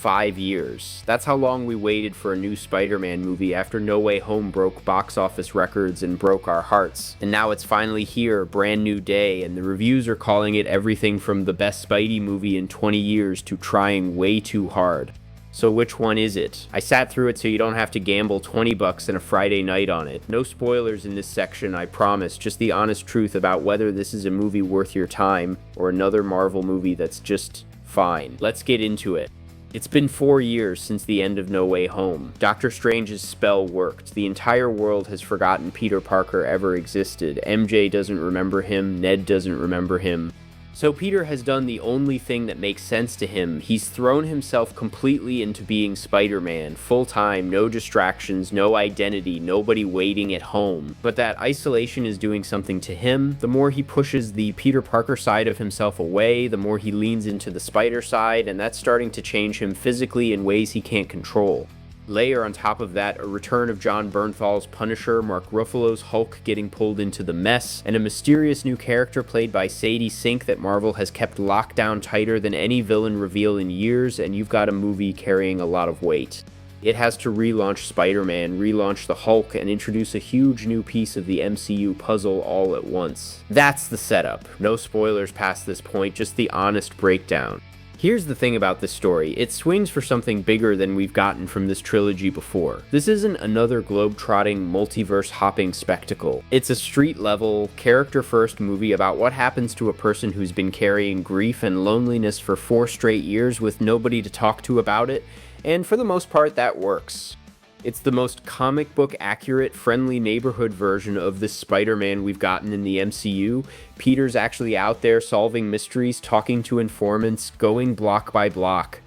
5 years. That's how long we waited for a new Spider-Man movie after No Way Home broke box office records and broke our hearts. And now it's finally here, a brand new day, and the reviews are calling it everything from the best Spidey movie in 20 years to trying way too hard. So which one is it? I sat through it so you don't have to gamble 20 bucks and a Friday night on it. No spoilers in this section, I promise, just the honest truth about whether this is a movie worth your time or another Marvel movie that's just fine. Let's get into it. It's been 4 years since the end of No Way Home. Doctor Strange's spell worked. The entire world has forgotten Peter Parker ever existed. MJ doesn't remember him, Ned doesn't remember him. So Peter has done the only thing that makes sense to him. He's thrown himself completely into being Spider-Man, full-time, no distractions, no identity, nobody waiting at home. But that isolation is doing something to him. The more he pushes the Peter Parker side of himself away, the more he leans into the Spider side, and that's starting to change him physically in ways he can't control. Layer on top of that, a return of Jon Bernthal's Punisher, Mark Ruffalo's Hulk getting pulled into the mess, and a mysterious new character played by Sadie Sink that Marvel has kept locked down tighter than any villain reveal in years, and you've got a movie carrying a lot of weight. It has to relaunch Spider-Man, relaunch the Hulk, and introduce a huge new piece of the MCU puzzle all at once. That's the setup. No spoilers past this point, just the honest breakdown. Here's the thing about this story, it swings for something bigger than we've gotten from this trilogy before. This isn't another globe-trotting, multiverse-hopping spectacle. It's a street-level, character-first movie about what happens to a person who's been carrying grief and loneliness for 4 straight years with nobody to talk to about it, and for the most part that works. It's the most comic book accurate, friendly neighborhood version of this Spider-Man we've gotten in the MCU. Peter's actually out there solving mysteries, talking to informants, going block by block.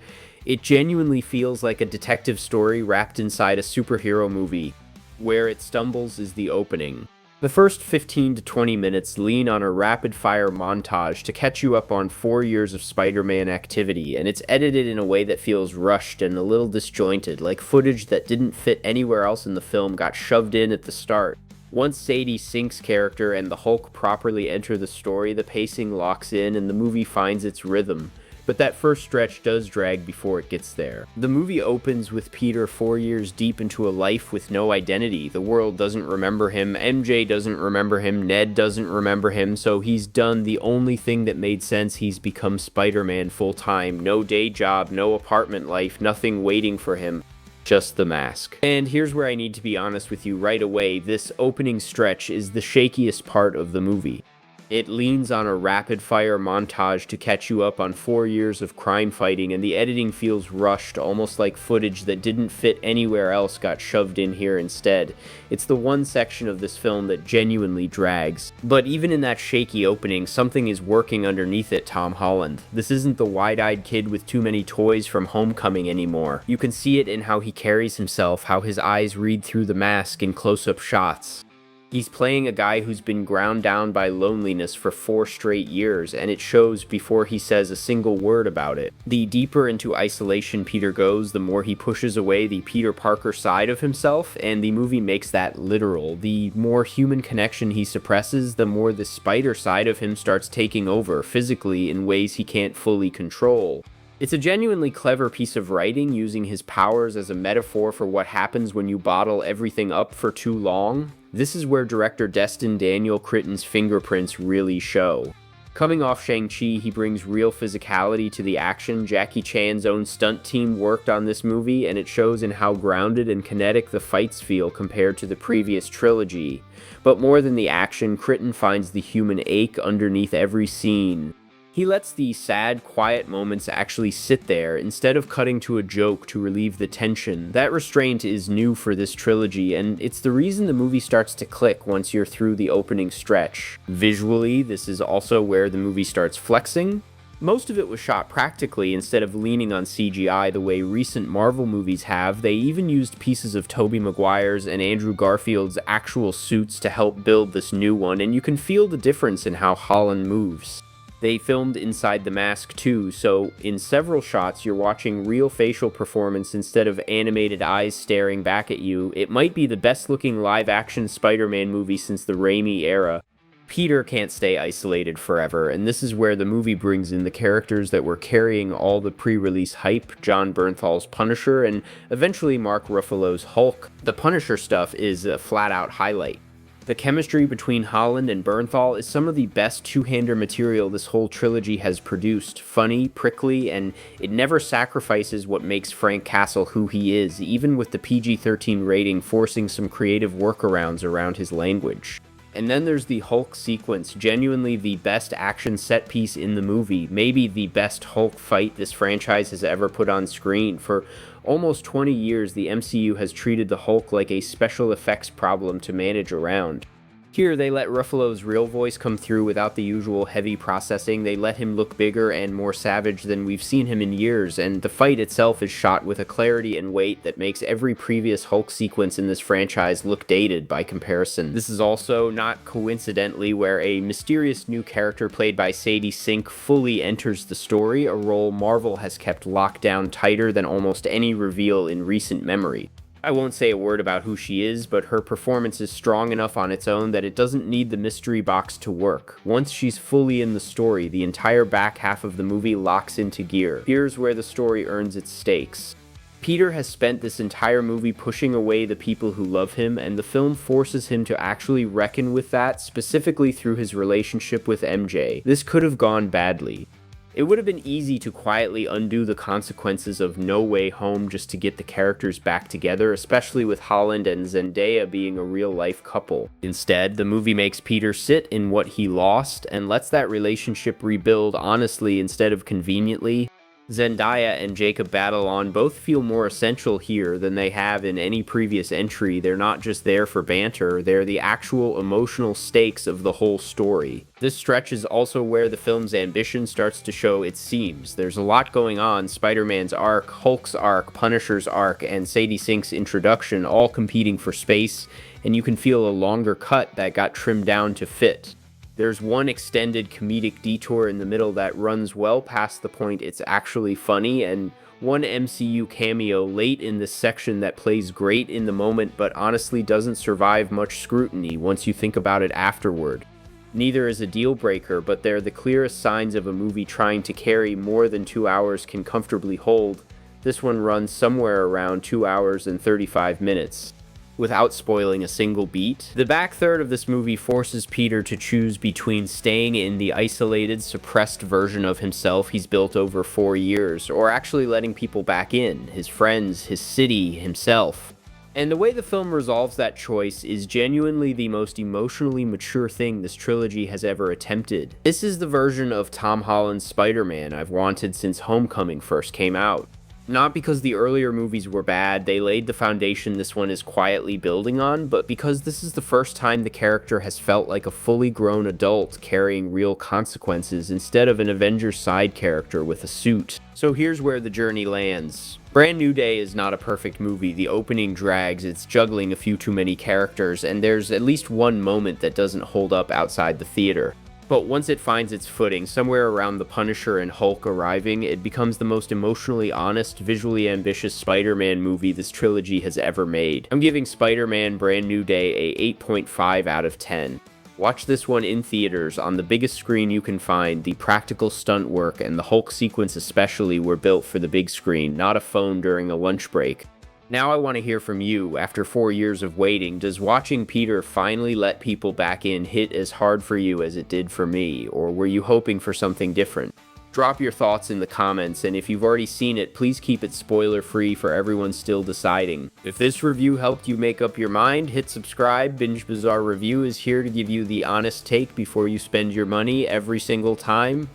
It genuinely feels like a detective story wrapped inside a superhero movie. Where it stumbles is the opening. The first 15 to 20 minutes lean on a rapid-fire montage to catch you up on 4 years of Spider-Man activity, and it's edited in a way that feels rushed and a little disjointed, like footage that didn't fit anywhere else in the film got shoved in at the start. Once Sadie Sink's character and the Hulk properly enter the story, the pacing locks in and the movie finds its rhythm. But that first stretch does drag before it gets there. The movie opens with Peter 4 years deep into a life with no identity. The world doesn't remember him, MJ doesn't remember him, Ned doesn't remember him, so he's done the only thing that made sense. He's become Spider-Man full-time. No day job, no apartment life, nothing waiting for him. Just the mask. And here's where I need to be honest with you right away. This opening stretch is the shakiest part of the movie. It leans on a rapid-fire montage to catch you up on 4 years of crime fighting, and the editing feels rushed, almost like footage that didn't fit anywhere else got shoved in here instead. It's the one section of this film that genuinely drags. But even in that shaky opening, something is working underneath it, Tom Holland. This isn't the wide-eyed kid with too many toys from Homecoming anymore. You can see it in how he carries himself, how his eyes read through the mask in close-up shots. He's playing a guy who's been ground down by loneliness for 4 straight years, and it shows before he says a single word about it. The deeper into isolation Peter goes, the more he pushes away the Peter Parker side of himself, and the movie makes that literal. The more human connection he suppresses, the more the spider side of him starts taking over, physically in ways he can't fully control. It's a genuinely clever piece of writing, using his powers as a metaphor for what happens when you bottle everything up for too long. This is where director Destin Cretton's fingerprints really show. Coming off Shang-Chi, he brings real physicality to the action. Jackie Chan's own stunt team worked on this movie, and it shows in how grounded and kinetic the fights feel compared to the previous trilogy. But more than the action, Cretton finds the human ache underneath every scene. He lets the sad, quiet moments actually sit there, instead of cutting to a joke to relieve the tension. That restraint is new for this trilogy, and it's the reason the movie starts to click once you're through the opening stretch. Visually, this is also where the movie starts flexing. Most of it was shot practically instead of leaning on CGI the way recent Marvel movies have. They even used pieces of Tobey Maguire's and Andrew Garfield's actual suits to help build this new one, and you can feel the difference in how Holland moves. They filmed inside the mask too, so in several shots you're watching real facial performance instead of animated eyes staring back at you. It might be the best looking live action Spider-Man movie since the Raimi era. Peter can't stay isolated forever, and this is where the movie brings in the characters that were carrying all the pre-release hype, Jon Bernthal's Punisher, and eventually Mark Ruffalo's Hulk. The Punisher stuff is a flat-out highlight. The chemistry between Holland and Bernthal is some of the best two-hander material this whole trilogy has produced. Funny, prickly, and it never sacrifices what makes Frank Castle who he is, even with the PG-13 rating forcing some creative workarounds around his language. And then there's the Hulk sequence, genuinely the best action set piece in the movie, maybe the best Hulk fight this franchise has ever put on screen. For almost 20 years, the MCU has treated the Hulk like a special effects problem to manage around. Here, they let Ruffalo's real voice come through without the usual heavy processing. They let him look bigger and more savage than we've seen him in years, and the fight itself is shot with a clarity and weight that makes every previous Hulk sequence in this franchise look dated by comparison. This is also, not coincidentally, where a mysterious new character played by Sadie Sink fully enters the story, a role Marvel has kept locked down tighter than almost any reveal in recent memory. I won't say a word about who she is, but her performance is strong enough on its own that it doesn't need the mystery box to work. Once she's fully in the story, the entire back half of the movie locks into gear. Here's where the story earns its stakes. Peter has spent this entire movie pushing away the people who love him, and the film forces him to actually reckon with that, specifically through his relationship with MJ. This could have gone badly. It would have been easy to quietly undo the consequences of No Way Home just to get the characters back together, especially with Holland and Zendaya being a real-life couple. Instead, the movie makes Peter sit in what he lost and lets that relationship rebuild honestly instead of conveniently. Zendaya and Jacob Batalon both feel more essential here than they have in any previous entry. They're not just there for banter, they're the actual emotional stakes of the whole story. This stretch is also where the film's ambition starts to show its seams. There's a lot going on: Spider-Man's arc, Hulk's arc, Punisher's arc, and Sadie Sink's introduction all competing for space, and you can feel a longer cut that got trimmed down to fit. There's one extended comedic detour in the middle that runs well past the point it's actually funny, and one MCU cameo late in this section that plays great in the moment but honestly doesn't survive much scrutiny once you think about it afterward. Neither is a deal breaker, but they're the clearest signs of a movie trying to carry more than 2 hours can comfortably hold. This one runs somewhere around 2 hours and 35 minutes. Without spoiling a single beat, the back third of this movie forces Peter to choose between staying in the isolated, suppressed version of himself he's built over 4 years, or actually letting people back in, his friends, his city, himself. And the way the film resolves that choice is genuinely the most emotionally mature thing this trilogy has ever attempted. This is the version of Tom Holland's Spider-Man I've wanted since Homecoming first came out. Not because the earlier movies were bad, they laid the foundation this one is quietly building on, but because this is the first time the character has felt like a fully grown adult carrying real consequences instead of an Avengers side character with a suit. So here's where the journey lands. Brand New Day is not a perfect movie. The opening drags, it's juggling a few too many characters, and there's at least one moment that doesn't hold up outside the theater. But once it finds its footing, somewhere around the Punisher and Hulk arriving, it becomes the most emotionally honest, visually ambitious Spider-Man movie this trilogy has ever made. I'm giving Spider-Man Brand New Day a 8.5 out of 10. Watch this one in theaters on the biggest screen you can find. The practical stunt work and the Hulk sequence especially were built for the big screen, not a phone during a lunch break. Now I want to hear from you. After 4 years of waiting, does watching Peter finally let people back in hit as hard for you as it did for me, or were you hoping for something different? Drop your thoughts in the comments, and if you've already seen it, please keep it spoiler-free for everyone still deciding. If this review helped you make up your mind, hit subscribe. Binge Bazaar Review is here to give you the honest take before you spend your money every single time.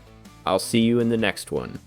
I'll see you in the next one.